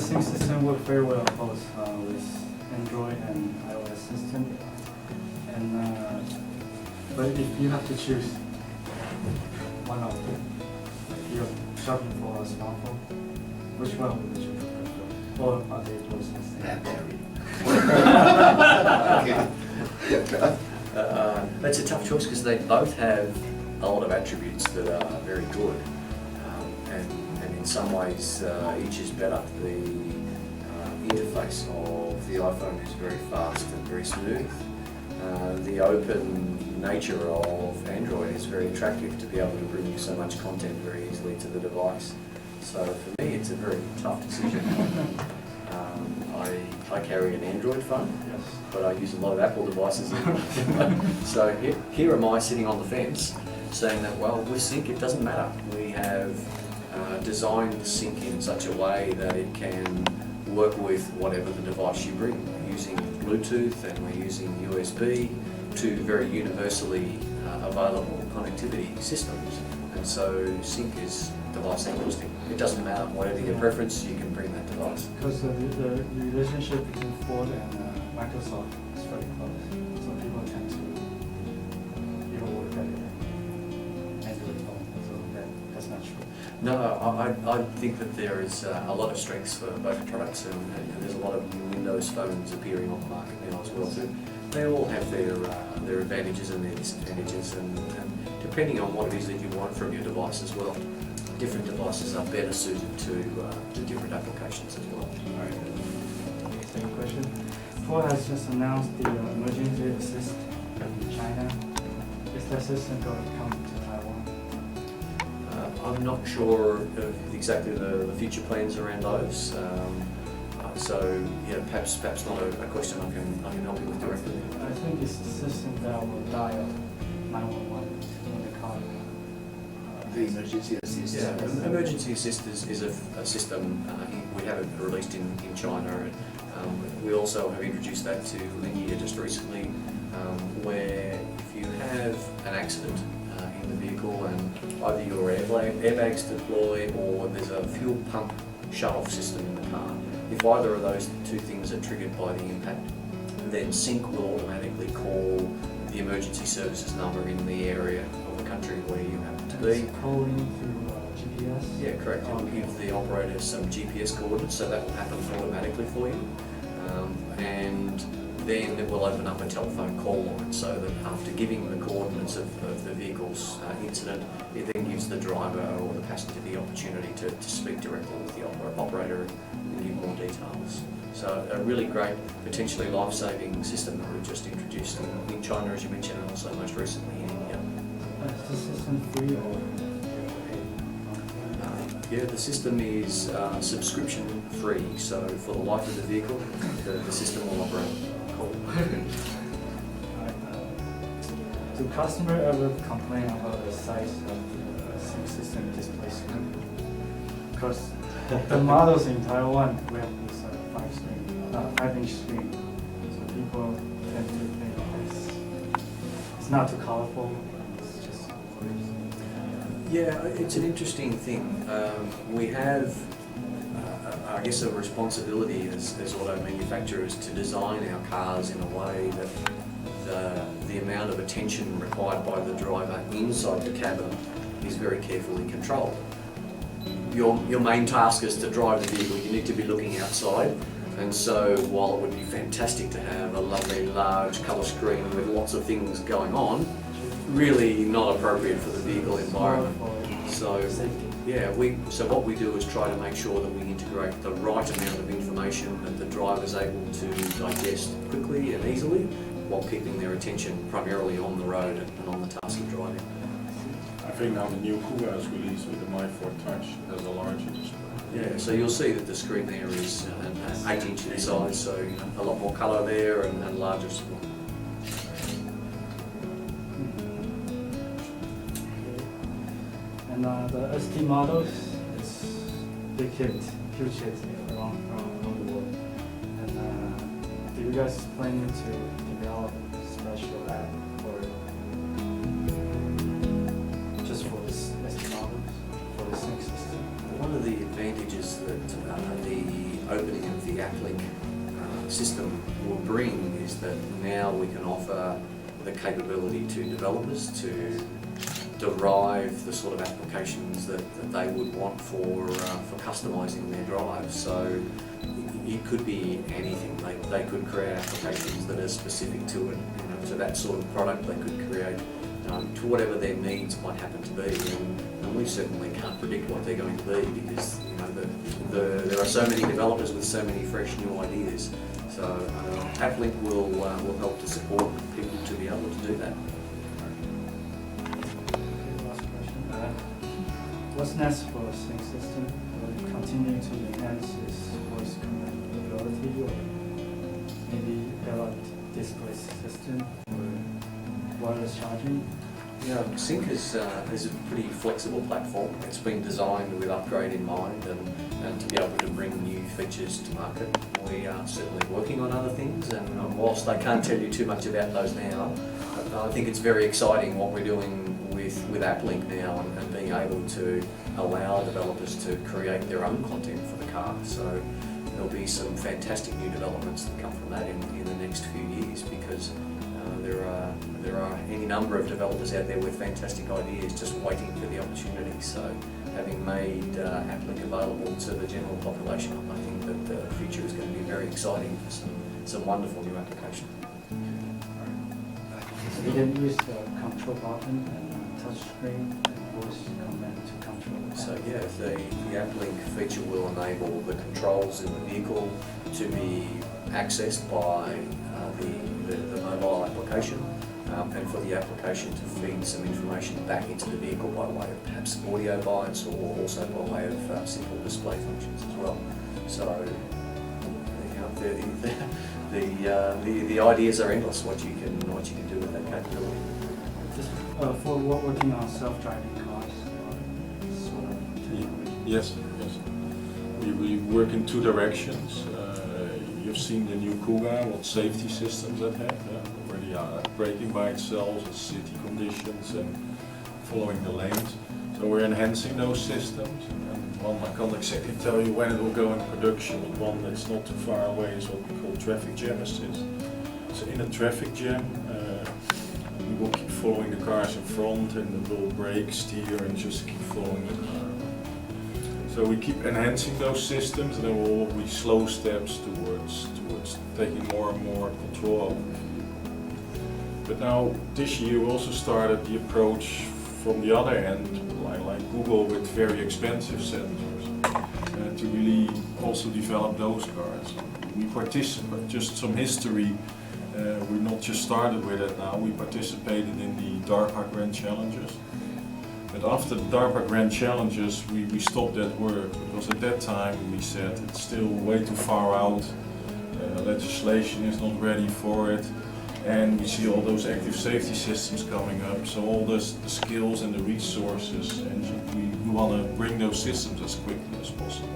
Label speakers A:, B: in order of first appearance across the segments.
A: SYNC system works very well both with Android and iOS system. And but if you have to choose one of them, if you're shopping for a smartphone, which one would you prefer? Or are they both the same?
B: That's a tough choice because they both have a lot of attributes that are very good, and in some ways each is better. The interface of the iPhone is very fast and very smooth. The open nature of Android is very attractive to be able to bring you so much content very easily to the device. So for me, it's a very tough decision. I carry an Android phone, but I use a lot of Apple devices. So here am I sitting on the fence saying that, well, with SYNC it doesn't matter. We have designed SYNC in such a way that it can work with whatever the device you bring. We're using Bluetooth and we're using USB, two very universally available connectivity systems. And so SYNC is device agnostic. It doesn't matter, whatever your preference, you can bring that device.
A: Because the relationship between Ford and Microsoft is very close, so people tend to work at Android phone, so that's not true.
B: No, I think that there is a lot of strengths for both products, and there's a lot of Windows phones appearing on the market now as well. So they all have their advantages and their disadvantages, and depending on what it is that you want from your device as well. Different devices are better suited to different applications as well.
A: All right. Second question. Ford has just announced the emergency assist in China. Is that system going to come to Taiwan?
B: I'm not sure of exactly the future plans around those. So yeah, perhaps not a question I can help you with directly.
A: I think it's the system that will dial 911 when the car.
C: The emergency assist.
B: Yeah, emergency assist is a system we have it released in China. We also have introduced that to India just recently, where if you have an accident in the vehicle and either your airbags deploy or there's a fuel pump shut-off system in the car, if either of those two things are triggered by the impact, then SYNC will automatically call the emergency services number in the area of the country where you happen to be.
A: Calling through GPS?
B: Yeah, correct. It will give the operator some GPS coordinates, so that will happen automatically for you. And then it will open up a telephone call line, so that after giving the coordinates of the vehicle's incident, it then gives the driver or the passenger the opportunity to speak directly with the operator and give more details. So a really great, potentially life-saving system that we've just introduced in China, as you mentioned, and also most recently in India.
A: Is the system free or
B: yeah, the system is subscription free, so for the life of the vehicle, the system will operate. Cool.
A: Do customers ever complain about the size of the SYNC system display screen? Because the models in Taiwan, we have this 5-inch screen, so people tend to think it's not too colorful. It's just
B: yeah, it's an interesting thing. We have, I guess, a responsibility as auto manufacturers to design our cars in a way that the amount of attention required by the driver inside the cabin is very carefully controlled. Your main task is to drive the vehicle. You need to be looking outside, and so while it would be fantastic to have a lovely large colour screen with lots of things going on, really not appropriate for the vehicle environment. So yeah, so what we do is try to make sure that we integrate the right amount of information that the driver is able to digest quickly and easily, while keeping their attention primarily on the road and on the task of driving.
D: I think now the new Kuga is released with the My Ford Touch has a larger display.
B: Yeah, so you'll see that the screen there is 8 inch in size, so a lot more colour there and larger screen.
A: And the ST models is big hit, huge hit around the world. And do you guys planning to develop a special app for just for this ST models for the SYNC system?
B: One of the advantages that the AppLink system will bring is that now we can offer the capability to developers to derive the sort of applications that they would want for customizing their drives. So it could be anything. They could create applications that are specific to it, to that sort of product. They could create to whatever their needs might happen to be, and we certainly can't predict what they're going to be because there are so many developers with so many fresh new ideas. So AppLink will help to support people to be able to do that.
A: Last question. What's next for SYNC system? Will it continue to enhance its voice compatibility, or maybe develop display system or wireless charging?
B: Yeah, SYNC is a pretty flexible platform. It's been designed with upgrade in mind and to be able to bring new features to market. We are certainly working on other things, and whilst I can't tell you too much about those now, I think it's very exciting what we're doing with AppLink now and being able to allow developers to create their own content for the car. So there'll be some fantastic new developments that come from that in the next few years, because there are any number of developers out there with fantastic ideas just waiting for the opportunity. So having made AppLink available to the general population, I think that the future is going to be very exciting for some wonderful new applications.
A: So you can use the control button and touch screen and voice command to control it.
B: So yeah, the AppLink feature will enable the controls in the vehicle to be accessed by the mobile application, and for the application to feed some information back into the vehicle by way of perhaps audio bytes, or also by way of simple display functions as well. So the ideas are endless. What you can do with that capability.
A: Just for working on self-driving cars, sort of technology.
D: Yes. We work in two directions. You've seen the new Kuga, what safety systems that have, already braking by itself, city conditions and following the lanes. So we're enhancing those systems, and one I can't exactly tell you when it will go in production, but one that's not too far away is what we call traffic jam assist. So in a traffic jam, we will keep following the cars in front, and we'll brake, steer, and just keep following the car. So we keep enhancing those systems, and then we'll be slow steps towards taking more and more control over the vehicle. But now this year we also started the approach from the other end, like Google, with very expensive sensors, to really also develop those cars. We participate, just some history, we not just started with it now, we participated in the DARPA Grand Challenges. But after the DARPA Grand Challenges, we stopped that work, because at that time we said it's still way too far out, legislation is not ready for it, and we see all those active safety systems coming up, so all the skills and the resources, and we want to bring those systems as quickly as possible.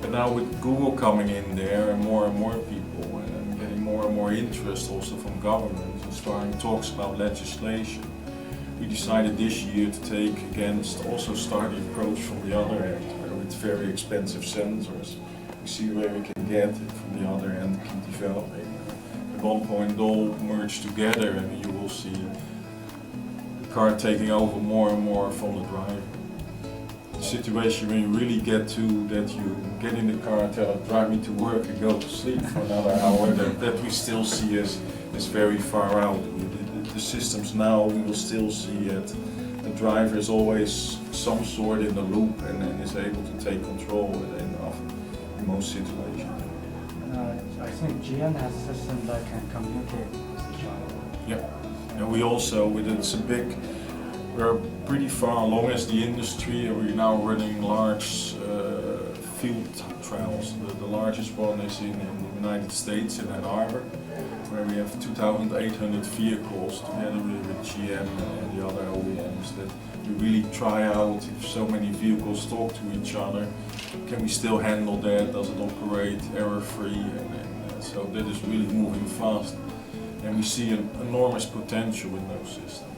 D: But now with Google coming in there, and more people, and getting more and more interest also from government, and starting talks about legislation, we decided this year to also start the approach from the other end, with very expensive sensors. We see where we can get it from the other end, keep developing. At one point it all merge together, and you will see the car taking over more and more from the driver. The situation when you really get to that, you get in the car, tell it, drive me to work and go to sleep for another hour, that we still see as very far out. The systems now, we will still see it. The driver is always some sort in the loop and is able to take control in most situations.
A: I think GM has a system that can communicate with each other.
D: Yeah, and we also, we're pretty far along as the industry, and we're now running large field trials. The largest one is in the United States, in Ann Arbor, where we have 2,800 vehicles together with GM and the other OEMs, that we really try out if so many vehicles talk to each other, can we still handle that, does it operate error-free, and so that is really moving fast, and we see an enormous potential in those systems.